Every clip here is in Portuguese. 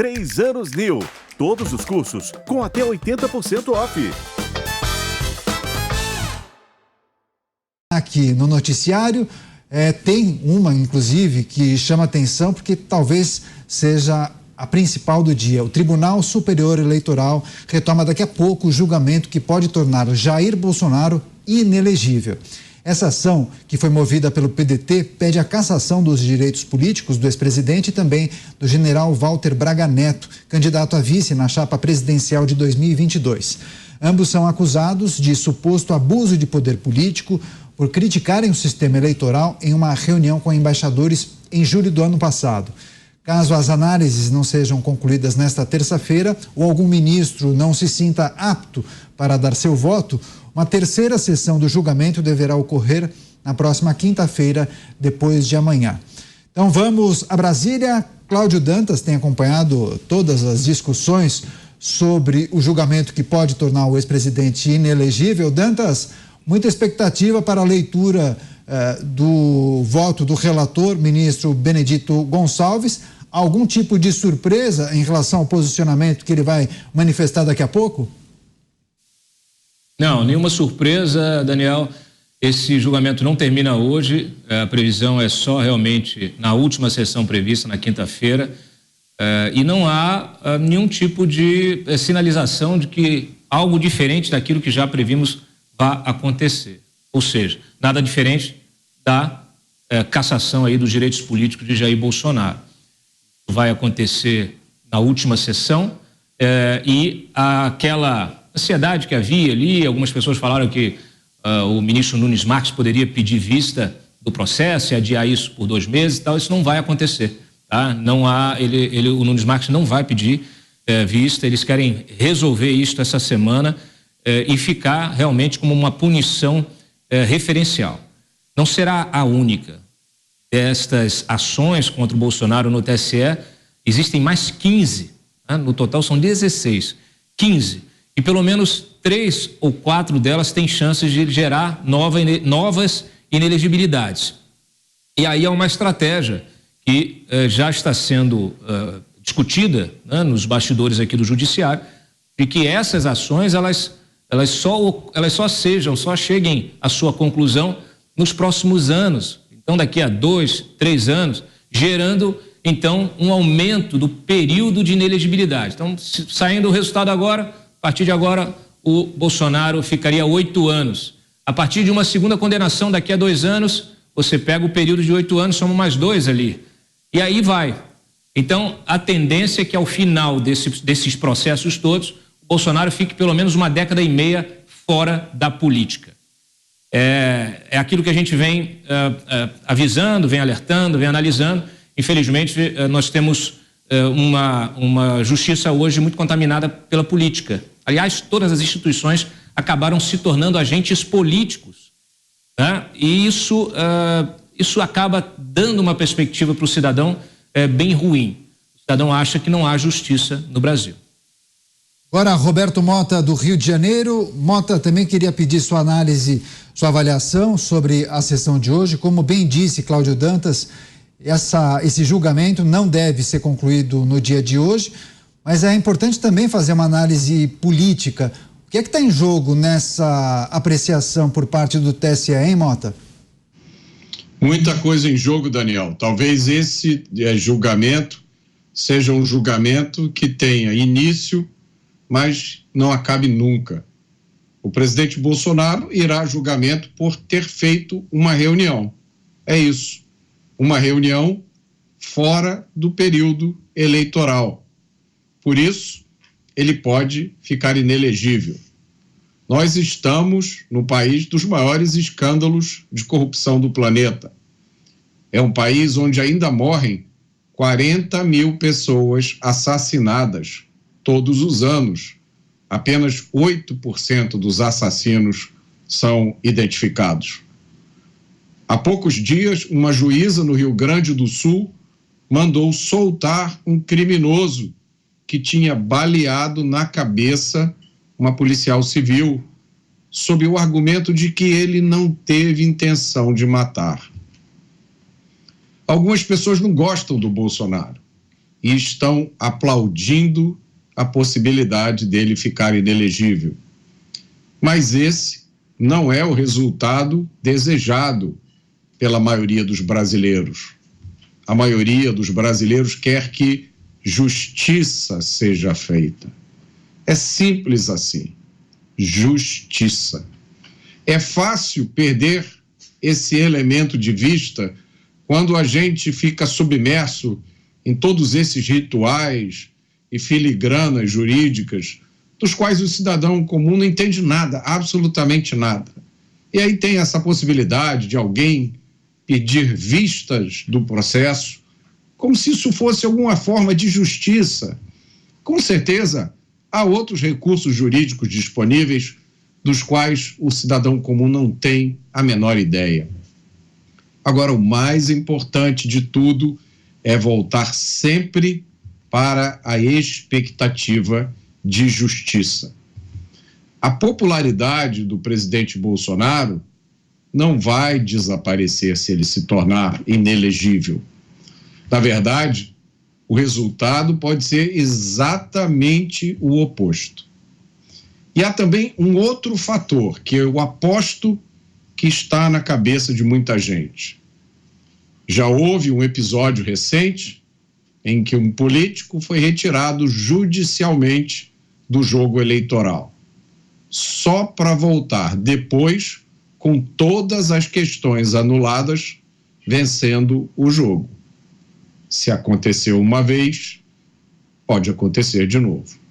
3 anos New. Todos os cursos com até 80% off. Aqui no noticiário tem uma, inclusive, que chama atenção porque talvez seja a principal do dia. O Tribunal Superior Eleitoral retoma daqui a pouco o julgamento que pode tornar Jair Bolsonaro inelegível. Essa ação, que foi movida pelo PDT, pede a cassação dos direitos políticos do ex-presidente e também do general Walter Braga Neto, candidato a vice na chapa presidencial de 2022. Ambos são acusados de suposto abuso de poder político por criticarem o sistema eleitoral em uma reunião com embaixadores em julho do ano passado. Caso as análises não sejam concluídas nesta terça-feira ou algum ministro não se sinta apto para dar seu voto, uma terceira sessão do julgamento deverá ocorrer na próxima quinta-feira, depois de amanhã. Então vamos a Brasília. Cláudio Dantas tem acompanhado todas as discussões sobre o julgamento que pode tornar o ex-presidente inelegível. Dantas, muita expectativa para a leitura do voto do relator, ministro Benedito Gonçalves. Algum tipo de surpresa em relação ao posicionamento que ele vai manifestar daqui a pouco? Não, nenhuma surpresa, Daniel. Esse julgamento não termina hoje. A previsão é só realmente na última sessão prevista na quinta-feira. E não há nenhum tipo de sinalização de que algo diferente daquilo que já previmos vá acontecer. Ou seja, nada diferente da cassação aí dos direitos políticos de Jair Bolsonaro. Vai acontecer na última sessão e aquela ansiedade que havia ali, algumas pessoas falaram que o ministro Nunes Marques poderia pedir vista do processo e adiar isso por 2 meses e tal. Isso não vai acontecer, tá? Não há, o Nunes Marques não vai pedir vista. Eles querem resolver isto essa semana e ficar realmente como uma punição referencial. Não será a única destas ações contra o Bolsonaro no TSE. Existem mais 15, né? No total são 16, 15. E pelo menos 3 ou 4 delas têm chances de gerar novas inelegibilidades. E aí há uma estratégia que já está sendo discutida, né, nos bastidores aqui do Judiciário, de que essas ações elas só cheguem à sua conclusão nos próximos anos. Então, daqui a 2, 3 anos, gerando então um aumento do período de inelegibilidade. Então, saindo o resultado agora, a partir de agora, o Bolsonaro ficaria 8 anos. A partir de uma segunda condenação, daqui a 2 anos, você pega o período de 8 anos, somos mais 2 ali. E aí vai. Então, a tendência é que ao final desses processos todos, o Bolsonaro fique pelo menos 1,5 décadas fora da política. É aquilo que a gente vem avisando, vem alertando, vem analisando. Infelizmente, nós temos uma justiça hoje muito contaminada pela política. Aliás, todas as instituições acabaram se tornando agentes políticos, né? E isso acaba dando uma perspectiva para o cidadão bem ruim. O cidadão acha que não há justiça no Brasil. Agora, Roberto Mota, do Rio de Janeiro. Mota, também queria pedir sua análise, sua avaliação sobre a sessão de hoje. Como bem disse Cláudio Dantas, esse julgamento não deve ser concluído no dia de hoje, mas é importante também fazer uma análise política. O que é que está em jogo nessa apreciação por parte do TSE, hein, Mota? Muita coisa em jogo, Daniel. Talvez esse julgamento seja um julgamento que tenha início, mas não acabe nunca. O presidente Bolsonaro irá a julgamento por ter feito uma reunião. É isso. Uma reunião fora do período eleitoral. Por isso, ele pode ficar inelegível. Nós estamos no país dos maiores escândalos de corrupção do planeta. É um país onde ainda morrem 40 mil pessoas assassinadas todos os anos. Apenas 8% dos assassinos são identificados. Há poucos dias, uma juíza no Rio Grande do Sul mandou soltar um criminoso que tinha baleado na cabeça uma policial civil, sob o argumento de que ele não teve intenção de matar. Algumas pessoas não gostam do Bolsonaro, e estão aplaudindo a possibilidade dele ficar inelegível. Mas esse não é o resultado desejado pela maioria dos brasileiros. A maioria dos brasileiros quer que justiça seja feita. É simples assim. Justiça. É fácil perder esse elemento de vista quando a gente fica submerso em todos esses rituais e filigranas jurídicas, dos quais o cidadão comum não entende nada, absolutamente nada. E aí tem essa possibilidade de alguém pedir vistas do processo, como se isso fosse alguma forma de justiça. Com certeza, há outros recursos jurídicos disponíveis dos quais o cidadão comum não tem a menor ideia. Agora, o mais importante de tudo é voltar sempre para a expectativa de justiça. A popularidade do presidente Bolsonaro não vai desaparecer se ele se tornar inelegível. Na verdade, o resultado pode ser exatamente o oposto. E há também um outro fator que eu aposto que está na cabeça de muita gente. Já houve um episódio recente em que um político foi retirado judicialmente do jogo eleitoral, só para voltar depois com todas as questões anuladas, vencendo o jogo. Se aconteceu uma vez, pode acontecer de novo.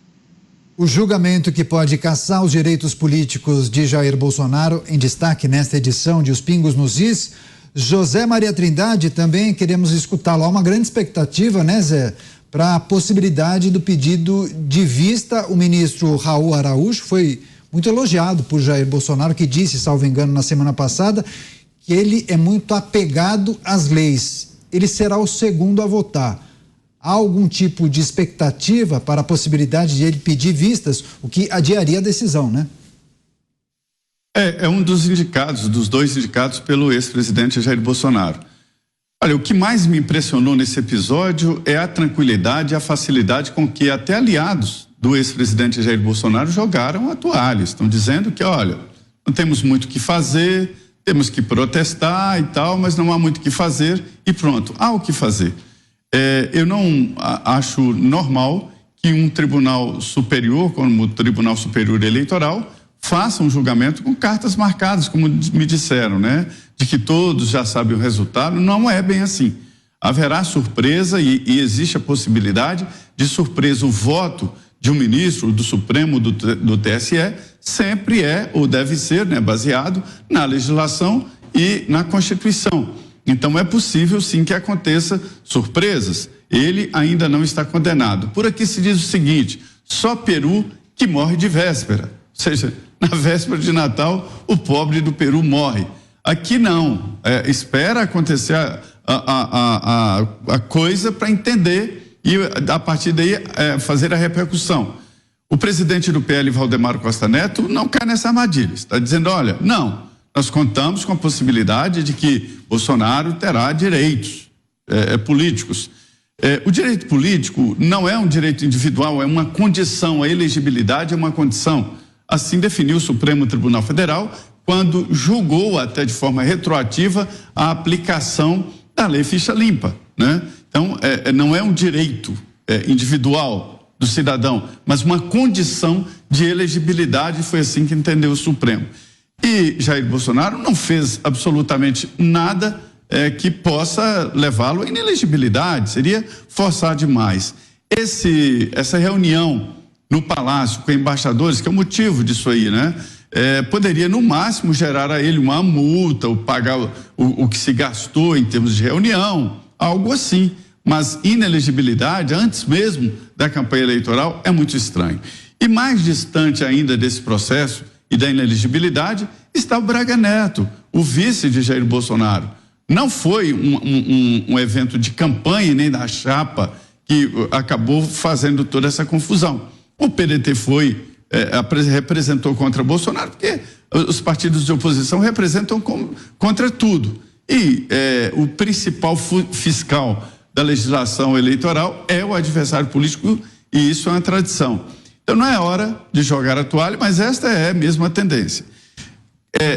O julgamento que pode cassar os direitos políticos de Jair Bolsonaro, em destaque nesta edição de Os Pingos nos Is. José Maria Trindade, também queremos escutá-lo. Há uma grande expectativa, né, Zé, para a possibilidade do pedido de vista. O ministro Raul Araújo foi muito elogiado por Jair Bolsonaro, que disse, salvo engano, na semana passada, que ele é muito apegado às leis. Ele será o segundo a votar. Há algum tipo de expectativa para a possibilidade de ele pedir vistas, o que adiaria a decisão, né? É um dos indicados, dos dois indicados pelo ex-presidente Jair Bolsonaro. Olha, o que mais me impressionou nesse episódio é a tranquilidade e a facilidade com que até aliados do ex-presidente Jair Bolsonaro jogaram a toalha. Estão dizendo que, olha, não temos muito o que fazer, temos que protestar e tal, mas não há muito o que fazer e pronto, há o que fazer. Eu não acho normal que um tribunal superior, como o Tribunal Superior Eleitoral, faça um julgamento com cartas marcadas, como me disseram, né? De que todos já sabem o resultado. Não é bem assim. Haverá surpresa e existe a possibilidade de surpresa. O voto de um ministro do Supremo, do TSE, sempre é ou deve ser, né, baseado na legislação e na Constituição. Então é possível sim que aconteça surpresas. Ele ainda não está condenado. Por aqui se diz o seguinte: só Peru que morre de véspera. Ou seja, na véspera de Natal, o pobre do Peru morre. Aqui não. Espera acontecer a coisa para entender e a partir daí fazer a repercussão. O presidente do PL, Valdemar Costa Neto, não cai nessa armadilha. Está dizendo, olha, não, nós contamos com a possibilidade de que Bolsonaro terá direitos políticos. O direito político não é um direito individual, é uma condição, a elegibilidade é uma condição. Assim definiu o Supremo Tribunal Federal quando julgou até de forma retroativa a aplicação da Lei Ficha Limpa, né? Então, não é um direito individual do cidadão, mas uma condição de elegibilidade, foi assim que entendeu o Supremo. E Jair Bolsonaro não fez absolutamente nada que possa levá-lo à inelegibilidade, seria forçar demais. Essa reunião no Palácio com embaixadores, que é o motivo disso aí, né? Poderia no máximo gerar a ele uma multa, ou pagar o que se gastou em termos de reunião, algo assim. Mas inelegibilidade, antes mesmo da campanha eleitoral, é muito estranho. E mais distante ainda desse processo e da inelegibilidade está o Braga Neto, o vice de Jair Bolsonaro. Não foi um evento de campanha nem da chapa que acabou fazendo toda essa confusão. O PDT representou contra Bolsonaro, porque os partidos de oposição representam contra tudo. E o principal fiscal da legislação eleitoral é o adversário político, e isso é uma tradição. Então não é hora de jogar a toalha, mas esta é mesmo a tendência.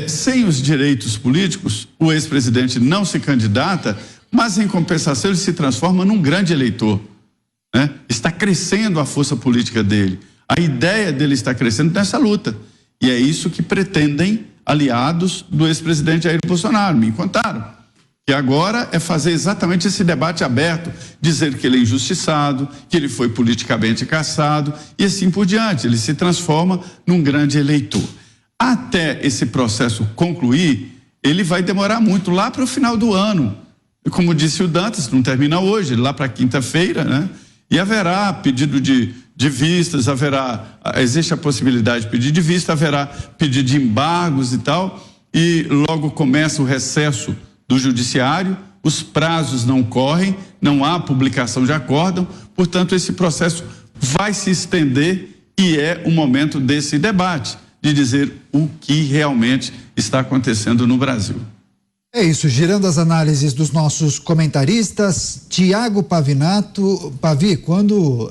Sem os direitos políticos, o ex-presidente não se candidata, mas em compensação ele se transforma num grande eleitor, né? Está crescendo a força política dele. A ideia dele está crescendo nessa luta. E é isso que pretendem aliados do ex-presidente Jair Bolsonaro. Me contaram que agora é fazer exatamente esse debate aberto, dizer que ele é injustiçado, que ele foi politicamente cassado e assim por diante. Ele se transforma num grande eleitor. Até esse processo concluir, ele vai demorar muito, lá para o final do ano. E como disse o Dantas, não termina hoje, lá para quinta-feira, né? E haverá pedido de vistas, existe a possibilidade de pedir de vista, haverá pedido de embargos e tal, e logo começa o recesso do judiciário, os prazos não correm, não há publicação de acórdão, portanto esse processo vai se estender e é o momento desse debate, de dizer o que realmente está acontecendo no Brasil. É isso, girando as análises dos nossos comentaristas. Tiago Pavinato. Pavi, quando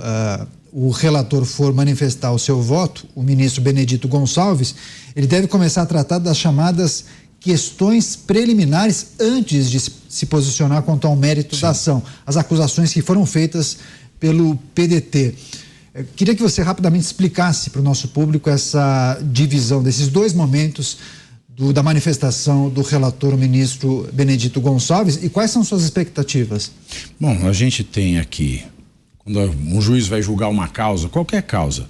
o relator for manifestar o seu voto, o ministro Benedito Gonçalves, ele deve começar a tratar das chamadas questões preliminares antes de se posicionar quanto ao mérito da ação, as acusações que foram feitas pelo PDT. Eu queria que você rapidamente explicasse para o nosso público essa divisão desses dois momentos da manifestação do relator, o ministro Benedito Gonçalves, e quais são suas expectativas? Bom, a gente tem aqui, quando um juiz vai julgar uma causa, qualquer causa,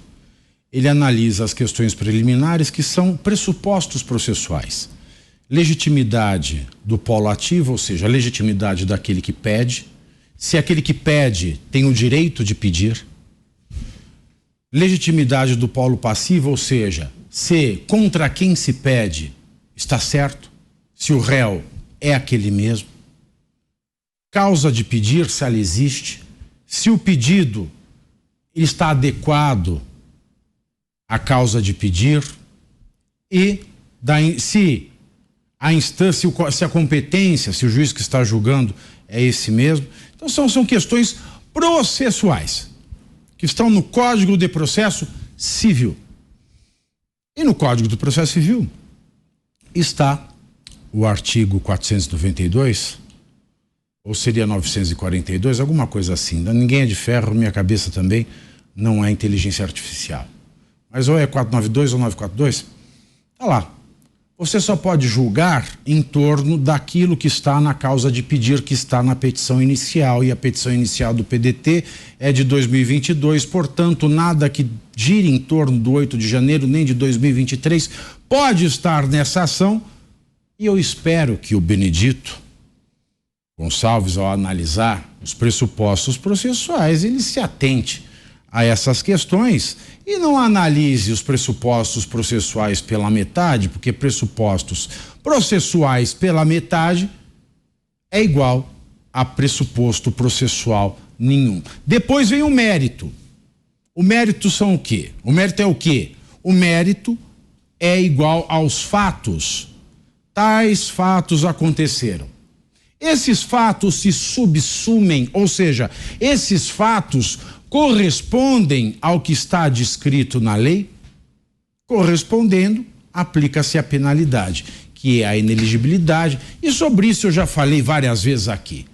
ele analisa as questões preliminares, que são pressupostos processuais. Legitimidade do polo ativo, ou seja, a legitimidade daquele que pede, se aquele que pede tem o direito de pedir. Legitimidade do polo passivo, ou seja, se contra quem se pede está certo, se o réu é aquele mesmo. Causa de pedir, se ela existe, se o pedido está adequado à causa de pedir e se a instância, se a competência, se o juiz que está julgando é esse mesmo. Então são questões processuais que estão no Código de Processo Civil. E no Código do Processo Civil está o artigo 492, ou seria 942, alguma coisa assim. Ninguém é de ferro, minha cabeça também não é inteligência artificial. Mas ou é 492 ou 942, tá lá. Você só pode julgar em torno daquilo que está na causa de pedir, que está na petição inicial, e a petição inicial do PDT é de 2022, portanto, nada que gire em torno do 8 de janeiro, nem de 2023, pode estar nessa ação, e eu espero que o Benedito Gonçalves, ao analisar os pressupostos processuais, ele se atente a essas questões e não analise os pressupostos processuais pela metade, porque pressupostos processuais pela metade é igual a pressuposto processual nenhum. Depois vem o mérito. O mérito são o quê? O mérito é o quê? O mérito é igual aos fatos. Tais fatos aconteceram. Esses fatos se subsumem, ou seja, esses fatos correspondem ao que está descrito na lei. Correspondendo, aplica-se a penalidade, que é a ineligibilidade, e sobre isso eu já falei várias vezes aqui.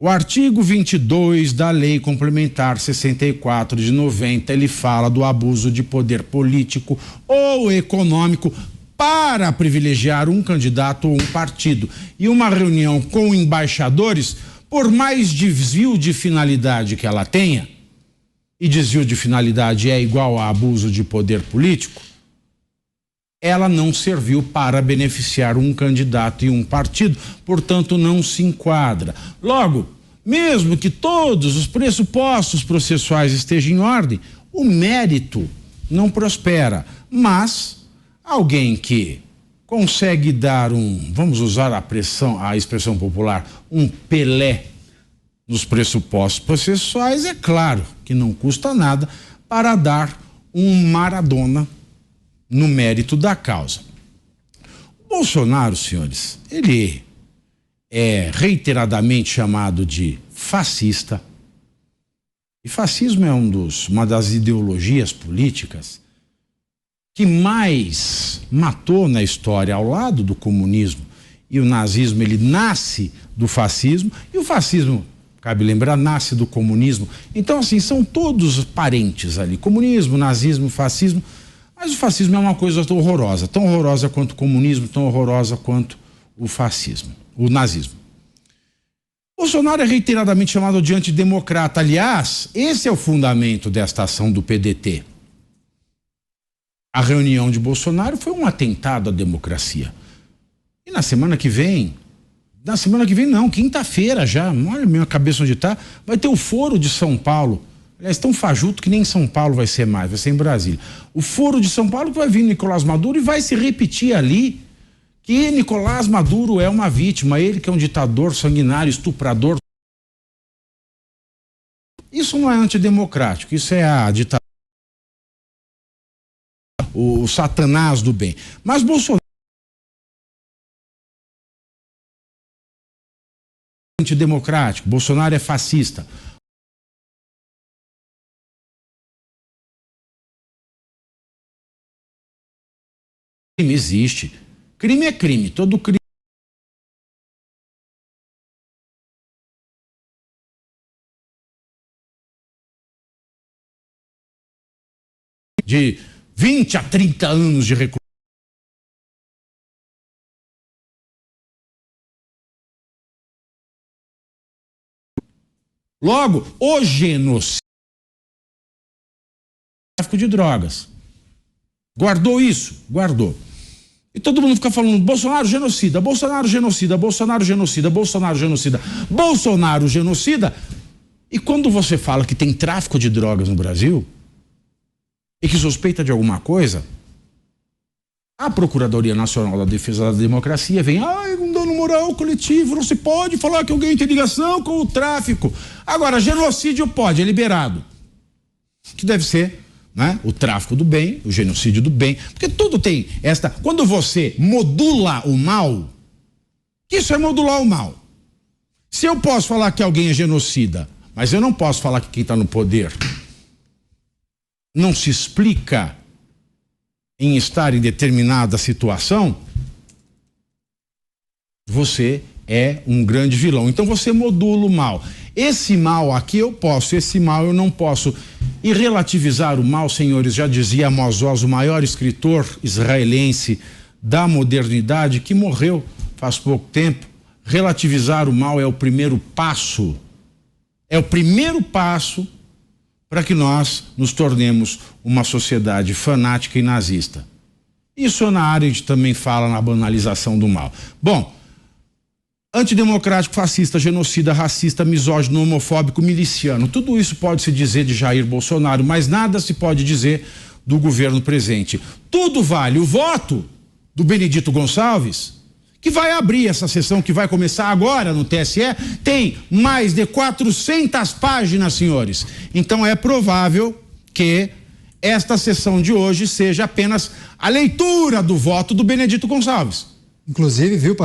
O artigo 22 da Lei Complementar 64 de 90, ele fala do abuso de poder político ou econômico para privilegiar um candidato ou um partido. E uma reunião com embaixadores, por mais desvio de finalidade que ela tenha, e desvio de finalidade é igual a abuso de poder político, ela não serviu para beneficiar um candidato e um partido, portanto não se enquadra. Logo, mesmo que todos os pressupostos processuais estejam em ordem, o mérito não prospera, mas alguém que consegue dar vamos usar a expressão popular, um Pelé nos pressupostos processuais, é claro que não custa nada para dar um Maradona no mérito da causa. Bolsonaro, senhores, ele é reiteradamente chamado de fascista. E fascismo é uma das ideologias políticas que mais matou na história, ao lado do comunismo. E o nazismo, ele nasce do fascismo, e o fascismo, cabe lembrar, nasce do comunismo. Então, assim, são todos parentes ali, comunismo, nazismo, fascismo, mas o fascismo é uma coisa horrorosa, tão horrorosa quanto o comunismo, tão horrorosa quanto o fascismo, o nazismo. Bolsonaro é reiteradamente chamado de antidemocrata. Aliás, esse é o fundamento desta ação do PDT. A reunião de Bolsonaro foi um atentado à democracia. E na semana que vem não, quinta-feira já, olha a minha cabeça onde está, vai ter o Foro de São Paulo. Aliás, tão fajuto que nem em São Paulo vai ser mais, vai ser em Brasília. O Foro de São Paulo, que vai vir Nicolás Maduro e vai se repetir ali que Nicolás Maduro é uma vítima, ele que é um ditador sanguinário, estuprador. Isso não é antidemocrático, isso é a ditadura, o satanás do bem. Mas Bolsonaro é antidemocrático, Bolsonaro é fascista. Crime existe. Crime é crime, todo crime. De 20 a 30 anos de recurso. Logo, o genocídio, tráfico de drogas. Guardou isso? Guardou. E todo mundo fica falando Bolsonaro genocida, Bolsonaro genocida, Bolsonaro genocida, Bolsonaro genocida, Bolsonaro genocida. E quando você fala que tem tráfico de drogas no Brasil e que suspeita de alguma coisa, a Procuradoria Nacional da Defesa da Democracia vem, um dano moral coletivo, não se pode falar que alguém tem ligação com o tráfico. Agora, genocídio pode, é liberado. Que deve ser, né, o tráfico do bem, o genocídio do bem, porque tudo tem esta... Quando você modula o mal, isso é modular o mal. Se eu posso falar que alguém é genocida, mas eu não posso falar que quem está no poder não se explica em estar em determinada situação, você é um grande vilão. Então você modula o mal. Esse mal aqui eu posso, esse mal eu não posso. E relativizar o mal, senhores, já dizia Amos Oz, o maior escritor israelense da modernidade, que morreu faz pouco tempo. Relativizar o mal é o primeiro passo. É o primeiro passo para que nós nos tornemos uma sociedade fanática e nazista. Isso Hannah Arendt também fala na banalização do mal. Bom, antidemocrático, fascista, genocida, racista, misógino, homofóbico, miliciano, tudo isso pode se dizer de Jair Bolsonaro, mas nada se pode dizer do governo presente. Tudo vale. O voto do Benedito Gonçalves, que vai abrir essa sessão que vai começar agora no TSE, tem mais de 400 páginas, senhores. Então é provável que esta sessão de hoje seja apenas a leitura do voto do Benedito Gonçalves. Inclusive, viu,